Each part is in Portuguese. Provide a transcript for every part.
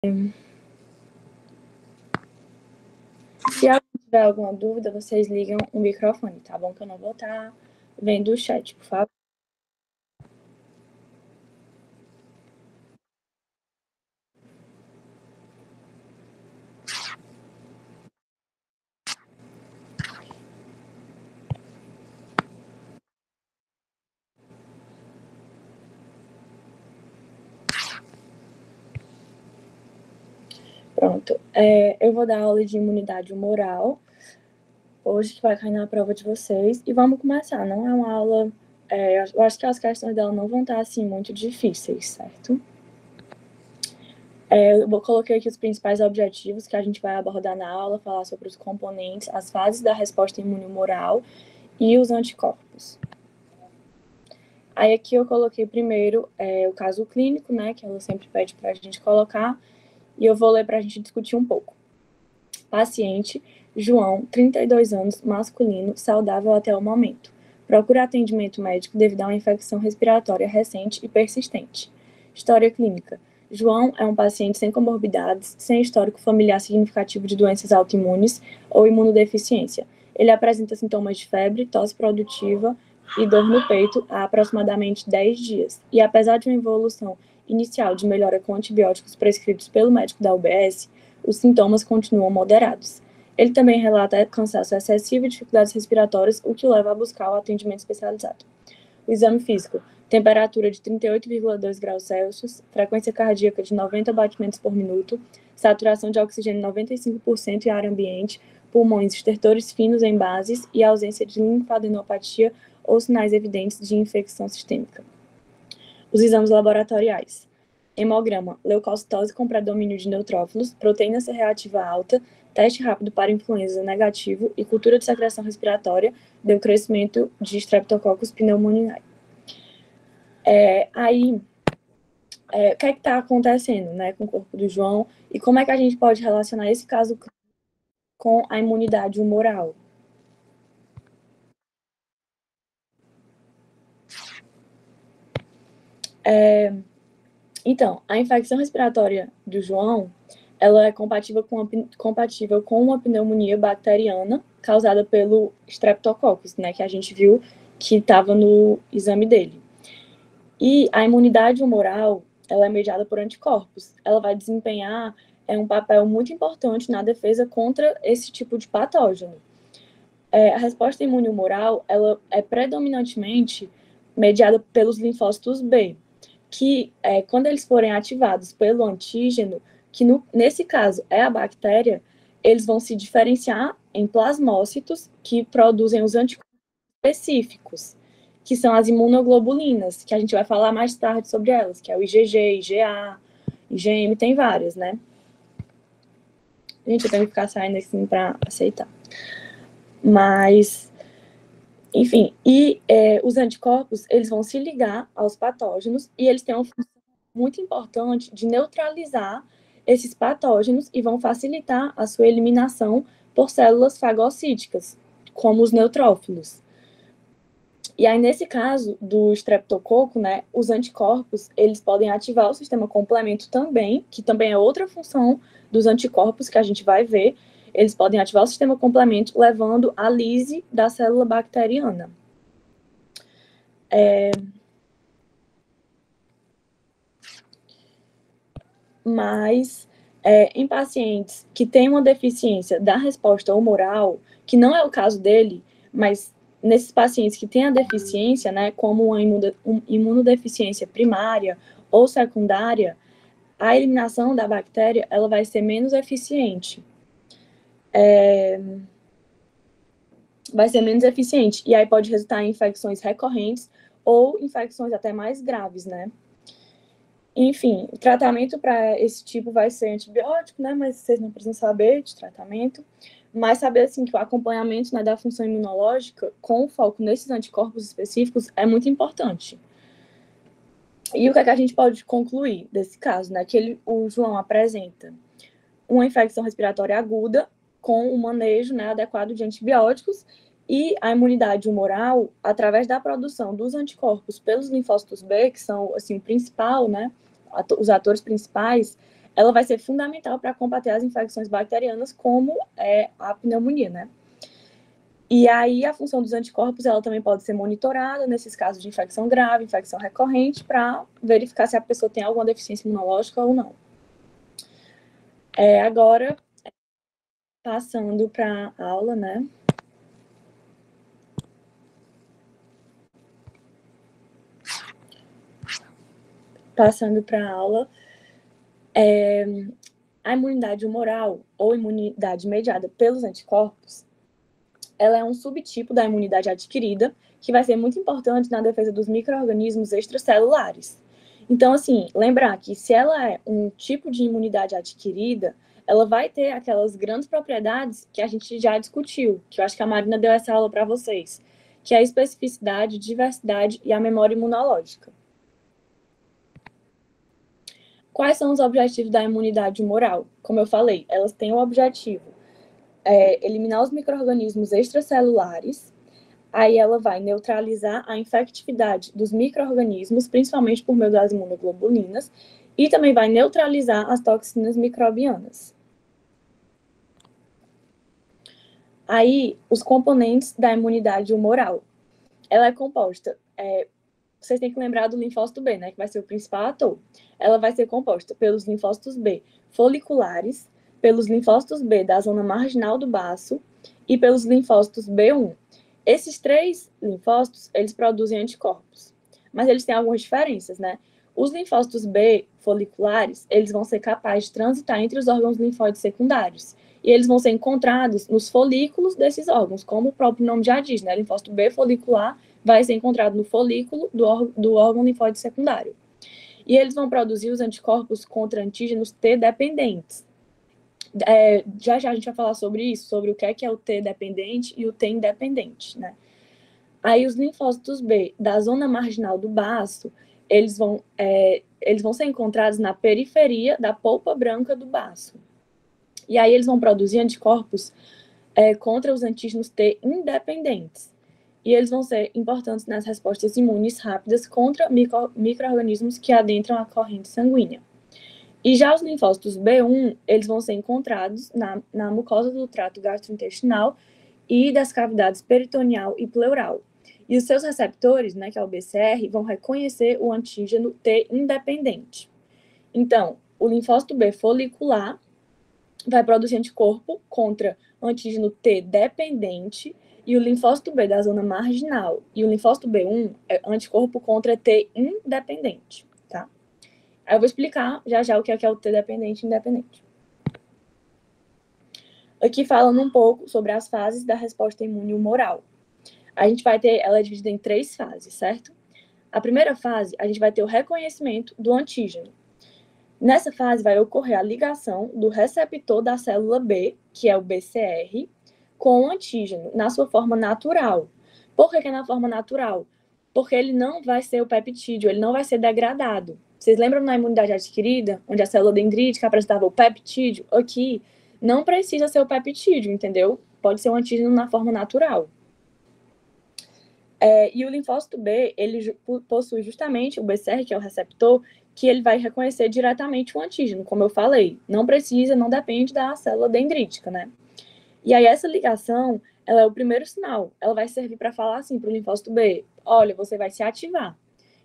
Se alguém tiver alguma dúvida, vocês ligam o microfone, tá bom? Que eu não vou estar vendo o chat, por favor. Pronto. Eu vou dar aula de imunidade humoral, hoje, que vai cair na prova de vocês. E vamos começar. Não é uma aula... eu acho que as questões dela não vão estar, assim, muito difíceis, certo? Eu coloquei aqui os principais objetivos que a gente vai abordar na aula, falar sobre os componentes, as fases da resposta imune humoral e os anticorpos. Aí aqui eu coloquei primeiro o caso clínico, né, que ela sempre pede para a gente colocar, e eu vou ler para a gente discutir um pouco. Paciente, João, 32 anos, masculino, saudável até o momento. Procura atendimento médico devido a uma infecção respiratória recente e persistente. História clínica. João é um paciente sem comorbidades, sem histórico familiar significativo de doenças autoimunes ou imunodeficiência. Ele apresenta sintomas de febre, tosse produtiva e dor no peito há aproximadamente 10 dias. E apesar de uma evolução inicial de melhora com antibióticos prescritos pelo médico da UBS, os sintomas continuam moderados. Ele também relata cansaço excessivo e dificuldades respiratórias, o que o leva a buscar o atendimento especializado. O exame físico: temperatura de 38,2 graus Celsius, frequência cardíaca de 90 batimentos por minuto, saturação de oxigênio 95% em ar ambiente, pulmões estertores finos em bases e ausência de linfadenopatia ou sinais evidentes de infecção sistêmica. Os exames laboratoriais: hemograma, leucocitose com predomínio de neutrófilos, proteína C reativa alta, teste rápido para influenza negativo e cultura de secreção respiratória deu crescimento de Streptococcus pneumoniae. O que é que está acontecendo, né, com o corpo do João e como é que a gente pode relacionar esse caso com a imunidade humoral? Então, a infecção respiratória do João, ela é compatível com uma pneumonia bacteriana causada pelo Streptococcus, né, que a gente viu que estava no exame dele. E a imunidade humoral, ela é mediada por anticorpos. Ela vai desempenhar um papel muito importante na defesa contra esse tipo de patógeno. A resposta imune humoral, ela é predominantemente mediada pelos linfócitos B, que quando eles forem ativados pelo antígeno, que nesse caso é a bactéria, eles vão se diferenciar em plasmócitos que produzem os anticorpos específicos, que são as imunoglobulinas, que a gente vai falar mais tarde sobre elas, que é o IgG, IgA, IgM, tem várias, né? Gente, eu tenho que ficar saindo assim para aceitar. Mas, enfim, os anticorpos, eles vão se ligar aos patógenos e eles têm uma função muito importante de neutralizar esses patógenos e vão facilitar a sua eliminação por células fagocíticas, como os neutrófilos. E aí, nesse caso do estreptococo, né, os anticorpos, eles podem ativar o sistema complemento também, que também é outra função dos anticorpos que a gente vai ver. Eles podem ativar o sistema complemento, levando à lise da célula bacteriana. Mas, em pacientes que têm uma deficiência da resposta humoral, que não é o caso dele, mas nesses pacientes que têm a deficiência, né, como uma imunodeficiência primária ou secundária, a eliminação da bactéria ela vai ser menos eficiente. Vai ser menos eficiente. E aí pode resultar em infecções recorrentes ou infecções até mais graves, né? Enfim, o tratamento para esse tipo vai ser antibiótico, né? Mas vocês não precisam saber de tratamento. Mas saber, assim, que o acompanhamento, né, da função imunológica, com foco nesses anticorpos específicos, é muito importante. E o que é que a gente pode concluir desse caso, né? Que o João apresenta uma infecção respiratória aguda com o manejo, né, adequado de antibióticos e a imunidade humoral, através da produção dos anticorpos pelos linfócitos B, que são, assim, o principal, né, os atores principais, ela vai ser fundamental para combater as infecções bacterianas, como a pneumonia, né? E aí, a função dos anticorpos, ela também pode ser monitorada nesses casos de infecção grave, infecção recorrente, para verificar se a pessoa tem alguma deficiência imunológica ou não. Agora, passando para a aula, né? Passando para a aula, a imunidade humoral ou imunidade mediada pelos anticorpos, ela é um subtipo da imunidade adquirida, que vai ser muito importante na defesa dos micro-organismos extracelulares. Então, assim, lembrar que se ela é um tipo de imunidade adquirida, ela vai ter aquelas grandes propriedades que a gente já discutiu, que eu acho que a Marina deu essa aula para vocês, que é a especificidade, diversidade e a memória imunológica. Quais são os objetivos da imunidade humoral? Como eu falei, elas têm o objetivo eliminar os micro-organismos extracelulares, aí ela vai neutralizar a infectividade dos micro-organismos, principalmente por meio das imunoglobulinas, e também vai neutralizar as toxinas microbianas. Aí, os componentes da imunidade humoral. Ela é composta, vocês têm que lembrar do linfócito B, né, que vai ser o principal ator. Ela vai ser composta pelos linfócitos B foliculares, pelos linfócitos B da zona marginal do baço e pelos linfócitos B1. Esses 3 linfócitos, eles produzem anticorpos, mas eles têm algumas diferenças, né? Os linfócitos B foliculares, eles vão ser capazes de transitar entre os órgãos linfóides secundários, e eles vão ser encontrados nos folículos desses órgãos, como o próprio nome já diz, né? Linfócito B folicular vai ser encontrado no folículo do órgão linfóide secundário. E eles vão produzir os anticorpos contra antígenos T dependentes. Já a gente vai falar sobre isso, sobre o que é o T dependente e o T independente, né? Aí os linfócitos B da zona marginal do baço, eles vão ser encontrados na periferia da polpa branca do baço. E aí eles vão produzir anticorpos contra os antígenos T independentes. E eles vão ser importantes nas respostas imunes rápidas contra micro-organismos que adentram a corrente sanguínea. E já os linfócitos B1, eles vão ser encontrados na mucosa do trato gastrointestinal e das cavidades peritoneal e pleural. E os seus receptores, né, que é o BCR, vão reconhecer o antígeno T independente. Então, o linfócito B folicular vai produzir anticorpo contra o antígeno T dependente, e o linfócito B da zona marginal e o linfócito B1 é anticorpo contra T independente, tá? Aí eu vou explicar já o que é o T dependente e independente. Aqui falando um pouco sobre as fases da resposta imune humoral. A gente vai ter, ela é dividida em 3 fases, certo? A primeira fase, a gente vai ter o reconhecimento do antígeno. Nessa fase vai ocorrer a ligação do receptor da célula B, que é o BCR, com o antígeno, na sua forma natural. Por que é na forma natural? Porque ele não vai ser o peptídeo, ele não vai ser degradado. Vocês lembram na imunidade adquirida, onde a célula dendrítica apresentava o peptídeo? Aqui, não precisa ser o peptídeo, entendeu? Pode ser um antígeno na forma natural. E o linfócito B, ele possui justamente o BCR, que é o receptor, que ele vai reconhecer diretamente o antígeno, como eu falei. Não precisa, não depende da célula dendrítica, né? E aí essa ligação, ela é o primeiro sinal. Ela vai servir para falar assim para o linfócito B, olha, você vai se ativar.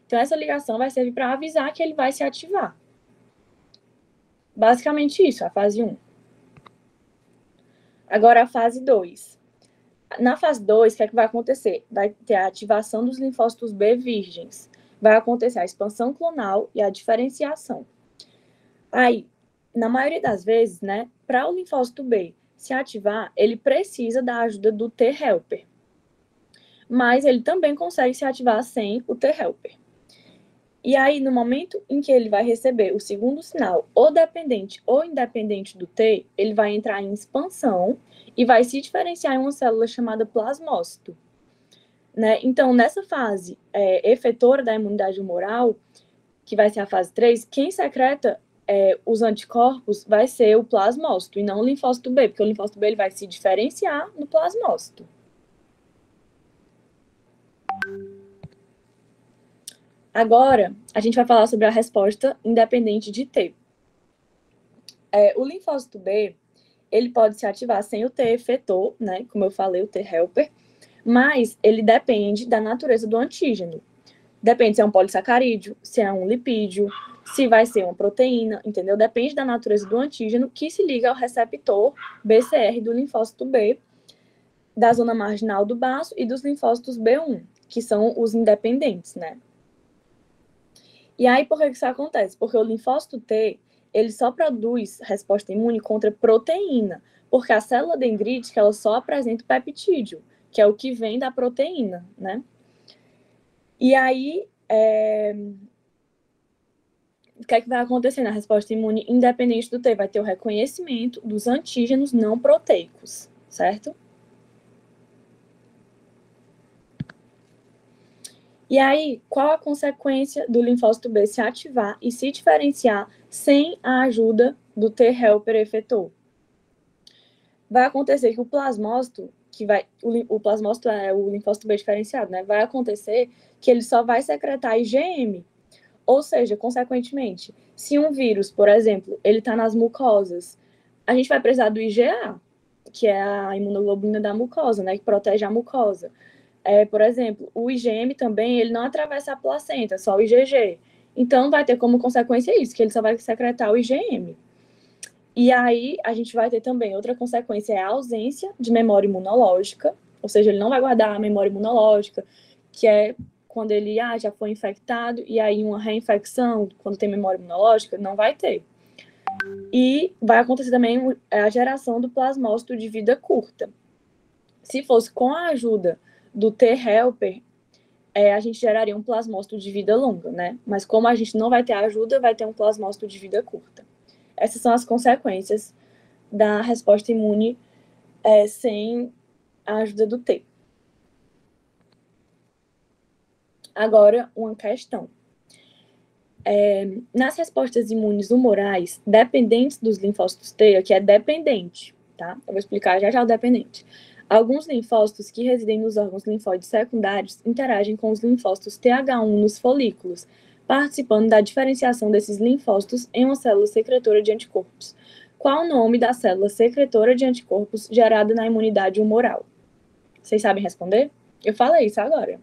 Então essa ligação vai servir para avisar que ele vai se ativar. Basicamente isso, a fase 1. Agora a fase 2. Na fase 2, o que é que vai acontecer? Vai ter a ativação dos linfócitos B virgens. Vai acontecer a expansão clonal e a diferenciação. Aí, na maioria das vezes, né, para o linfócito B se ativar, ele precisa da ajuda do T-helper. Mas ele também consegue se ativar sem o T-helper. E aí, no momento em que ele vai receber o segundo sinal, ou dependente ou independente do T, ele vai entrar em expansão e vai se diferenciar em uma célula chamada plasmócito. Né? Então, nessa fase efetora da imunidade humoral, que vai ser a fase 3, quem secreta os anticorpos vai ser o plasmócito e não o linfócito B, porque o linfócito B ele vai se diferenciar no plasmócito. Agora, a gente vai falar sobre a resposta independente de T. O linfócito B, ele pode se ativar sem o T efetor, né? Como eu falei, o T helper, mas ele depende da natureza do antígeno. Depende se é um polissacarídeo, se é um lipídio, se vai ser uma proteína, entendeu? Depende da natureza do antígeno que se liga ao receptor BCR do linfócito B, da zona marginal do baço e dos linfócitos B1, que são os independentes, né? E aí, por que isso acontece? Porque o linfócito T, ele só produz resposta imune contra proteína, porque a célula dendrítica, ela só apresenta o peptídeo, que é o que vem da proteína, né? E aí, o que é que vai acontecer na resposta imune independente do T? Vai ter o reconhecimento dos antígenos não proteicos, certo? E aí, qual a consequência do linfócito B se ativar e se diferenciar sem a ajuda do T helper efetor? Vai acontecer que o plasmócito, o plasmócito é o linfócito B diferenciado, né? Vai acontecer que ele só vai secretar IgM. Ou seja, consequentemente, se um vírus, por exemplo, ele está nas mucosas, a gente vai precisar do IgA, que é a imunoglobulina da mucosa, né? Que protege a mucosa. Por exemplo, o IgM também, ele não atravessa a placenta, só o IgG. Então, vai ter como consequência isso, que ele só vai secretar o IgM. E aí, a gente vai ter também outra consequência, é a ausência de memória imunológica, ou seja, ele não vai guardar a memória imunológica, que é quando ele já foi infectado, e aí uma reinfecção, quando tem memória imunológica, não vai ter. E vai acontecer também a geração do plasmócito de vida curta. Se fosse com a ajuda do T-helper, a gente geraria um plasmócito de vida longa, né? Mas como a gente não vai ter ajuda, vai ter um plasmócito de vida curta. Essas são as consequências da resposta imune sem a ajuda do T. Agora, uma questão. Nas respostas imunes humorais, dependentes dos linfócitos T, que é dependente, tá? Eu vou explicar já já o dependente. Alguns linfócitos que residem nos órgãos linfóides secundários interagem com os linfócitos TH1 nos folículos, participando da diferenciação desses linfócitos em uma célula secretora de anticorpos. Qual o nome da célula secretora de anticorpos gerada na imunidade humoral? Vocês sabem responder? Eu falei isso agora.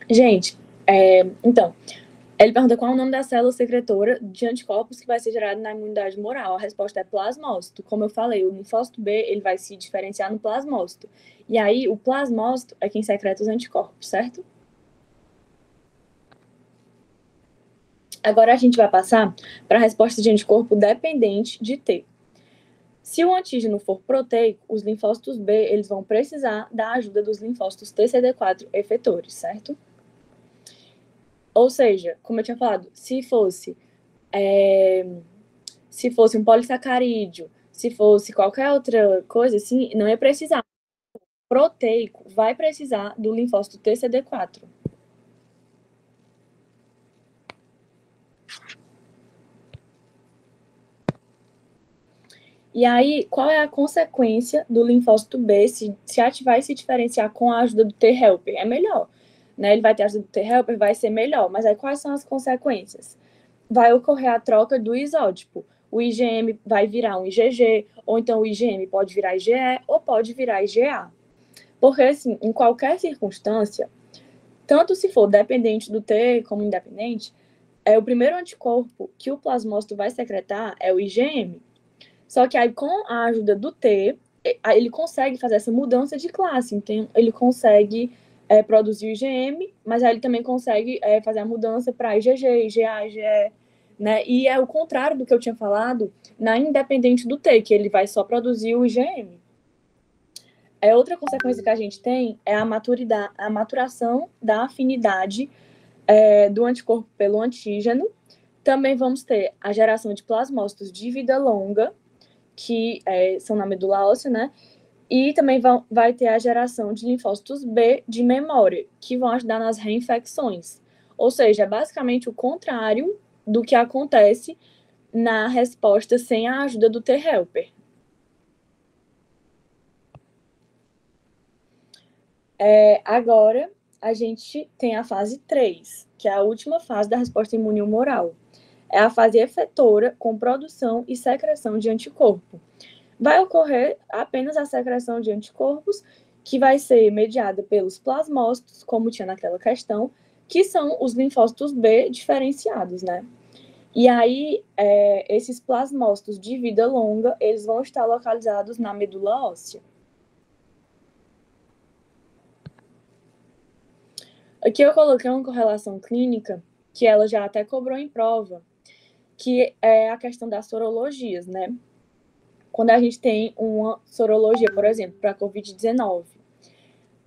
Gente, então, ele pergunta qual é o nome da célula secretora de anticorpos que vai ser gerada na imunidade humoral. A resposta é plasmócito. Como eu falei, o linfócito B ele vai se diferenciar no plasmócito. E aí, o plasmócito é quem secreta os anticorpos, certo? Agora a gente vai passar para a resposta de anticorpo dependente de T. Se o antígeno for proteico, os linfócitos B eles vão precisar da ajuda dos linfócitos TCD4 efetores, certo? Ou seja, como eu tinha falado, se fosse um polissacarídeo, se fosse qualquer outra coisa assim, não ia precisar. Proteico vai precisar do linfócito TCD4. E aí, qual é a consequência do linfócito B se ativar e se diferenciar com a ajuda do T-helper? É melhor, né? Ele vai ter a ajuda do T-helper, vai ser melhor. Mas aí, quais são as consequências? Vai ocorrer a troca do isótipo. O IgM vai virar um IgG, ou então o IgM pode virar IgE, ou pode virar IgA. Porque, assim, em qualquer circunstância, tanto se for dependente do T como independente, o primeiro anticorpo que o plasmócito vai secretar é o IgM. Só que aí, com a ajuda do T, ele consegue fazer essa mudança de classe. Então, ele consegue produzir o IgM, mas aí ele também consegue fazer a mudança para IgG, IgA, IgE, né? E é o contrário do que eu tinha falado na independente do T, que ele vai só produzir o IgM. Outra consequência que a gente tem é a maturação da afinidade do anticorpo pelo antígeno. Também vamos ter a geração de plasmócitos de vida longa, que são na medula óssea, né? E também vai ter a geração de linfócitos B de memória, que vão ajudar nas reinfecções. Ou seja, é basicamente o contrário do que acontece na resposta sem a ajuda do T-helper. Agora, a gente tem a fase 3, que é a última fase da resposta imune humoral. É a fase efetora com produção e secreção de anticorpo. Vai ocorrer apenas a secreção de anticorpos, que vai ser mediada pelos plasmócitos, como tinha naquela questão, que são os linfócitos B diferenciados, né? E aí, esses plasmócitos de vida longa, eles vão estar localizados na medula óssea. Aqui eu coloquei uma correlação clínica, que ela já até cobrou em prova, que é a questão das sorologias, né? Quando a gente tem uma sorologia, por exemplo, para a Covid-19,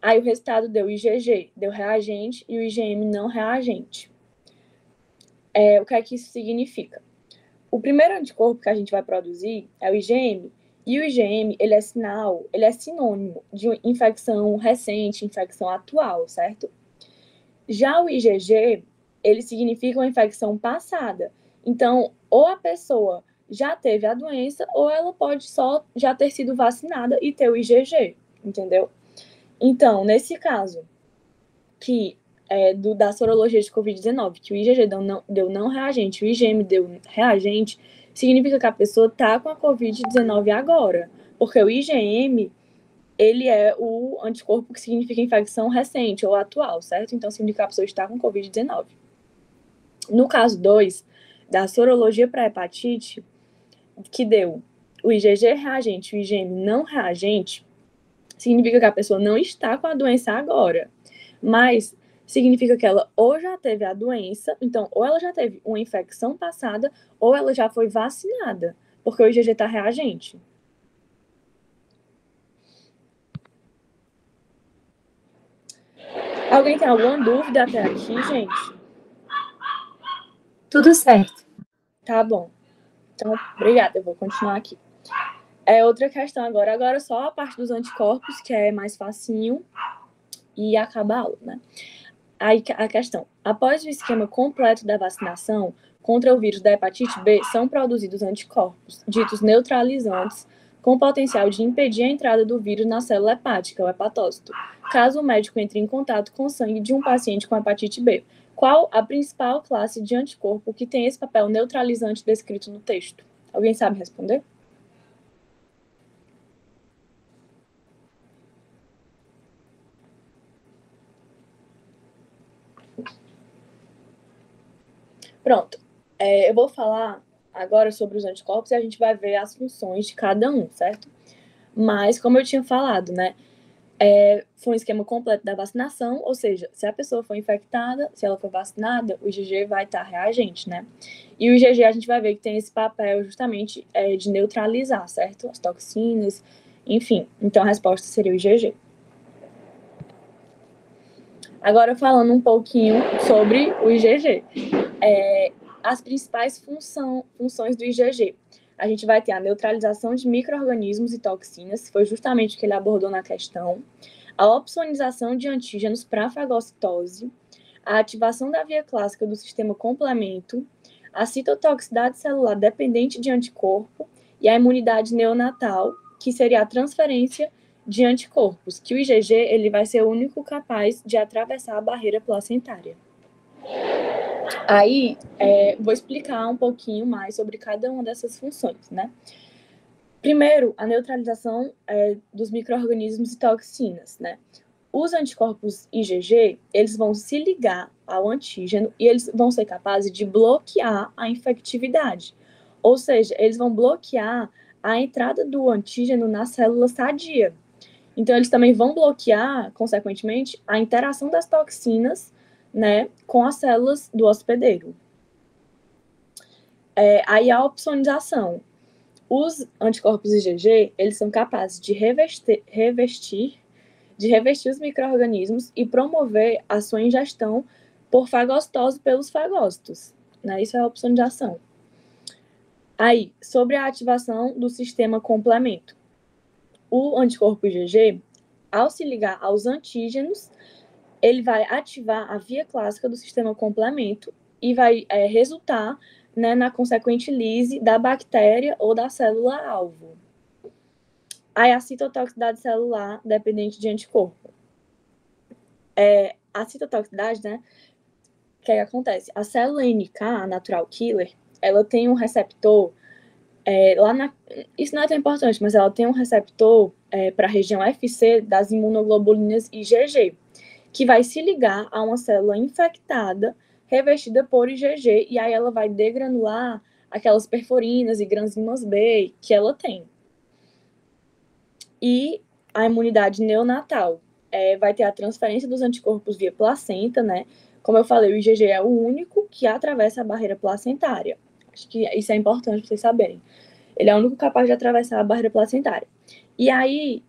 aí o resultado deu IgG, deu reagente, e o IgM não reagente. O que é que isso significa? O primeiro anticorpo que a gente vai produzir é o IgM, e o IgM, ele é sinônimo de infecção recente, infecção atual, certo? Já o IgG, ele significa uma infecção passada. Então, ou a pessoa já teve a doença, ou ela pode só já ter sido vacinada e ter o IgG, entendeu? Então, nesse caso, que da sorologia de Covid-19, que o IgG deu não reagente, o IgM deu reagente, significa que a pessoa está com a Covid-19 agora. Porque o IgM, ele é o anticorpo que significa infecção recente ou atual, certo? Então, significa que a pessoa está com Covid-19. No caso 2, da sorologia para hepatite, que deu o IgG reagente e o IgM não reagente, significa que a pessoa não está com a doença agora, mas significa que ela ou já teve a doença, então ou ela já teve uma infecção passada, ou ela já foi vacinada, porque o IgG está reagente. Alguém tem alguma dúvida até aqui, gente? Tudo certo. Tá bom. Então, obrigada, eu vou continuar aqui. Outra questão agora só a parte dos anticorpos, que é mais facinho, e acaba a aula, né? Aí a questão, após o esquema completo da vacinação contra o vírus da hepatite B, são produzidos anticorpos, ditos neutralizantes, com potencial de impedir a entrada do vírus na célula hepática, o hepatócito, caso o médico entre em contato com o sangue de um paciente com hepatite B. Qual a principal classe de anticorpo que tem esse papel neutralizante descrito no texto? Alguém sabe responder? Pronto. Eu vou falar agora sobre os anticorpos e a gente vai ver as funções de cada um, certo? Mas, como eu tinha falado, né? Foi um esquema completo da vacinação, ou seja, se a pessoa for infectada, se ela for vacinada, o IgG vai estar reagente, né? E o IgG a gente vai ver que tem esse papel justamente de neutralizar, certo? As toxinas, enfim. Então a resposta seria o IgG. Agora falando um pouquinho sobre o IgG. As principais funções do IgG. A gente vai ter a neutralização de micro-organismos e toxinas, foi justamente o que ele abordou na questão, a opsonização de antígenos para fagocitose, a ativação da via clássica do sistema complemento, a citotoxicidade celular dependente de anticorpo e a imunidade neonatal, que seria a transferência de anticorpos, que o IgG ele vai ser o único capaz de atravessar a barreira placentária. Aí, vou explicar um pouquinho mais sobre cada uma dessas funções, né? Primeiro, a neutralização dos micro-organismos e toxinas, né? Os anticorpos IgG, eles vão se ligar ao antígeno e eles vão ser capazes de bloquear a infectividade. Ou seja, eles vão bloquear a entrada do antígeno na célula sadia. Então, eles também vão bloquear, consequentemente, a interação das toxinas, né, com as células do hospedeiro. Aí a opsonização. Os anticorpos IgG, eles são capazes de revestir os micro-organismos e promover a sua ingestão por fagocitose pelos fagócitos, né? Isso é a opsonização. Aí, sobre a ativação do sistema complemento. O anticorpo IgG, ao se ligar aos antígenos, ele vai ativar a via clássica do sistema complemento e vai resultar, né, na consequente lise da bactéria ou da célula-alvo. Aí a citotoxicidade celular dependente de anticorpo. A citotoxicidade, né, o que acontece? A célula NK, a natural killer, ela tem um receptor isso não é tão importante, mas ela tem um receptor para a região FC das imunoglobulinas IgG, que vai se ligar a uma célula infectada revestida por IgG, e aí ela vai degranular aquelas perforinas e granzimas B que ela tem. E a imunidade neonatal vai ter a transferência dos anticorpos via placenta, né? Como eu falei, o IgG é o único que atravessa a barreira placentária. Acho que isso é importante para vocês saberem. Ele é o único capaz de atravessar a barreira placentária. E aí,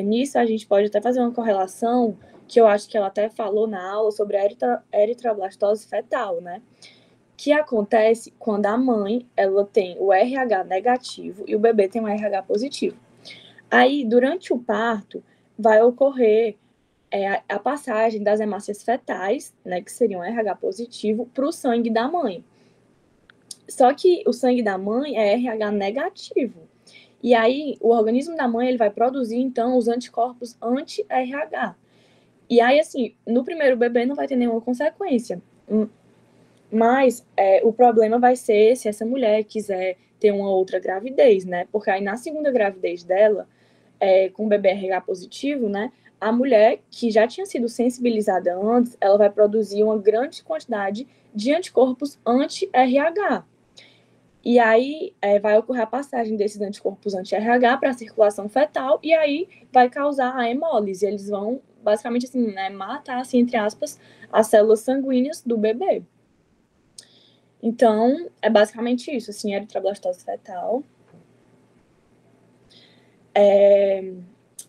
nisso, a gente pode até fazer uma correlação, que eu acho que ela até falou na aula, sobre a eritroblastose fetal, né? Que acontece quando a mãe, ela tem o RH negativo e o bebê tem o RH positivo. Aí, durante o parto, vai ocorrer a passagem das hemácias fetais, né, que seriam RH positivo, para o sangue da mãe. Só que o sangue da mãe é RH negativo. E aí, o organismo da mãe ele vai produzir, então, os anticorpos anti-RH. E aí, assim, no primeiro bebê não vai ter nenhuma consequência. Mas o problema vai ser se essa mulher quiser ter uma outra gravidez, né? Porque aí, na segunda gravidez dela, com o bebê RH positivo, né? A mulher que já tinha sido sensibilizada antes, ela vai produzir uma grande quantidade de anticorpos anti-RH. E aí vai ocorrer a passagem desses anticorpos anti-RH para a circulação fetal, e aí vai causar a hemólise. Eles vão, basicamente, assim, né, matar, assim, entre aspas, as células sanguíneas do bebê. Então, é basicamente isso, assim, eritroblastose fetal.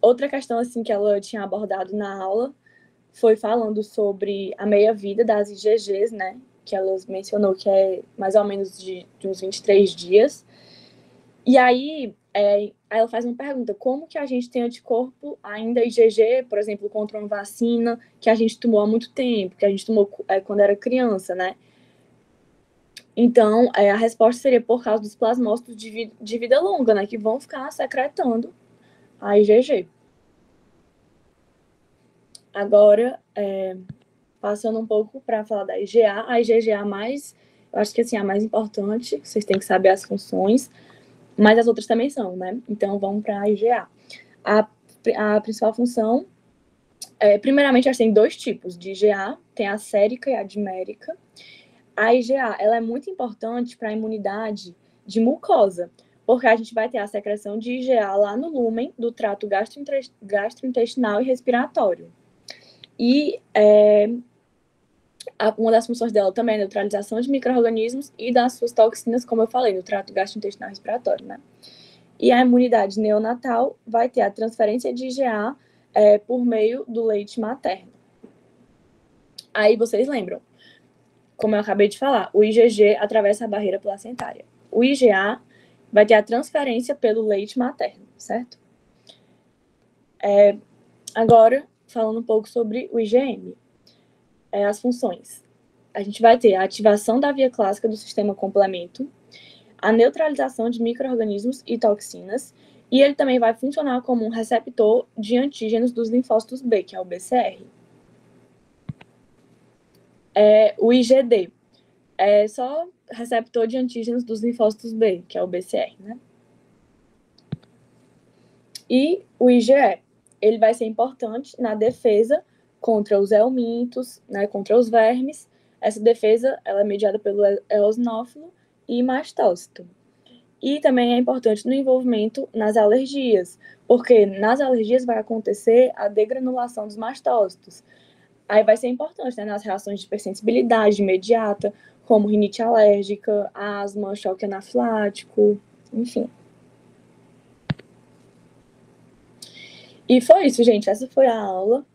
Outra questão, assim, que ela tinha abordado na aula foi falando sobre a meia-vida das IgGs, né, que ela mencionou que é mais ou menos de uns 23 dias. E aí, ela faz uma pergunta, como que a gente tem anticorpo ainda IgG, por exemplo, contra uma vacina que a gente tomou há muito tempo, que a gente tomou quando era criança, né? Então, a resposta seria por causa dos plasmócitos de vida longa, né, que vão ficar secretando a IgG. Agora, passando um pouco para falar da IgA, a IgA mais, eu acho que assim, a mais importante, vocês têm que saber as funções, mas as outras também são, né? Então, vamos para a IgA. A principal função, primeiramente, a gente tem dois tipos de IgA, tem a sérica e a dimérica. A IgA, ela é muito importante para a imunidade de mucosa, porque a gente vai ter a secreção de IgA lá no lúmen do trato gastrointestinal e respiratório. E uma das funções dela também é a neutralização de micro-organismos e das suas toxinas, como eu falei, no trato gastrointestinal e respiratório, né? E a imunidade neonatal vai ter a transferência de IgA por meio do leite materno. Aí vocês lembram, como eu acabei de falar, o IgG atravessa a barreira placentária. O IgA vai ter a transferência pelo leite materno, certo? Agora, falando um pouco sobre o IgM, as funções. A gente vai ter a ativação da via clássica do sistema complemento, a neutralização de micro-organismos e toxinas, e ele também vai funcionar como um receptor de antígenos dos linfócitos B, que é o BCR. O IgD é só receptor de antígenos dos linfócitos B, que é o BCR, né? E o IgE, ele vai ser importante na defesa contra os helmintos, né, contra os vermes. Essa defesa ela é mediada pelo eosinófilo e mastócito. E também é importante no envolvimento nas alergias, porque nas alergias vai acontecer a degranulação dos mastócitos. Aí vai ser importante, né, nas reações de hipersensibilidade imediata, como rinite alérgica, asma, choque anafilático, enfim. E foi isso, gente. Essa foi a aula.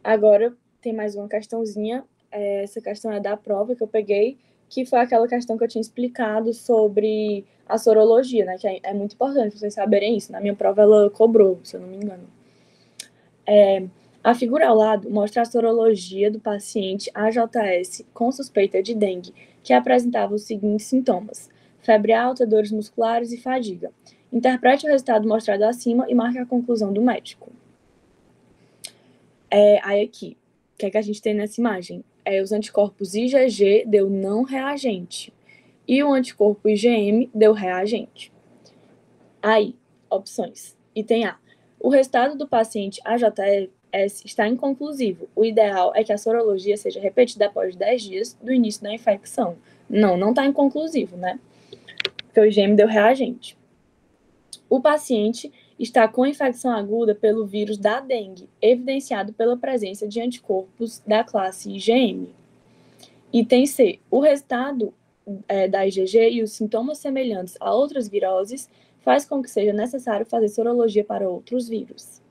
Agora tem mais uma questãozinha. Essa questão é da prova que eu peguei, que foi aquela questão que eu tinha explicado sobre a sorologia, né? Que é muito importante vocês saberem isso. Na minha prova ela cobrou, se eu não me engano. A figura ao lado mostra a sorologia do paciente AJS com suspeita de dengue, que apresentava os seguintes sintomas: febre alta, dores musculares e fadiga. Interprete o resultado mostrado acima e marque a conclusão do médico. Aí aqui, o que é que a gente tem nessa imagem? Os anticorpos IgG deu não reagente e o anticorpo IgM deu reagente. Aí, opções. Item A. O resultado do paciente AJS está inconclusivo. O ideal é que a sorologia seja repetida após 10 dias do início da infecção. Não está inconclusivo, né? Porque o IgM deu reagente. O paciente está com infecção aguda pelo vírus da dengue, evidenciado pela presença de anticorpos da classe IgM. Item C. O resultado da IgG e os sintomas semelhantes a outras viroses faz com que seja necessário fazer sorologia para outros vírus.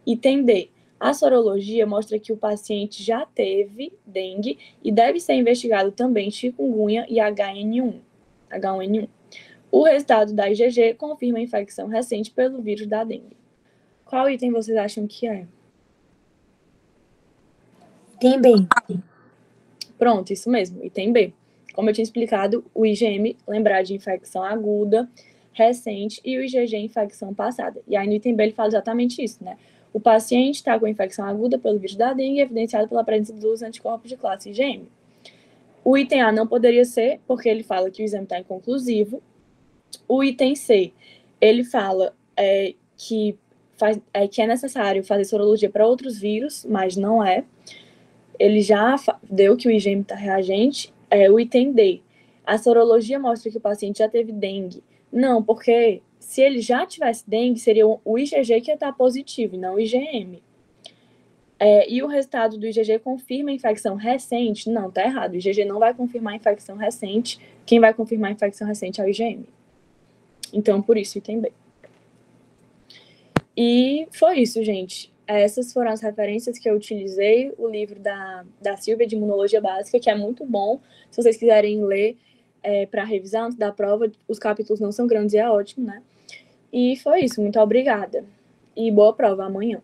Item D. A sorologia mostra que o paciente já teve dengue e deve ser investigado também chikungunya e H1N1. O resultado da IgG confirma a infecção recente pelo vírus da dengue. Qual item vocês acham que é? Item B. Pronto, isso mesmo, item B. Como eu tinha explicado, o IgM lembrar de infecção aguda, recente, e o IgG infecção passada. E aí no item B ele fala exatamente isso, né? O paciente está com infecção aguda pelo vírus da dengue, evidenciado pela presença dos anticorpos de classe IgM. O item A não poderia ser, porque ele fala que o exame está inconclusivo. O item C, ele fala que é necessário fazer sorologia para outros vírus, mas não é. Ele já deu que o IgM está reagente. O item D, a sorologia mostra que o paciente já teve dengue. Não, porque se ele já tivesse dengue, seria o IgG que ia estar positivo, e não o IgM. E o resultado do IgG confirma a infecção recente? Não, tá errado. O IgG não vai confirmar a infecção recente. Quem vai confirmar a infecção recente é o IgM. Então, por isso, item B. E foi isso, gente. Essas foram as referências que eu utilizei. O livro da Silvia, de Imunologia Básica, que é muito bom. Se vocês quiserem ler para revisar antes da prova, os capítulos não são grandes e é ótimo, né? E foi isso. Muito obrigada. E boa prova amanhã.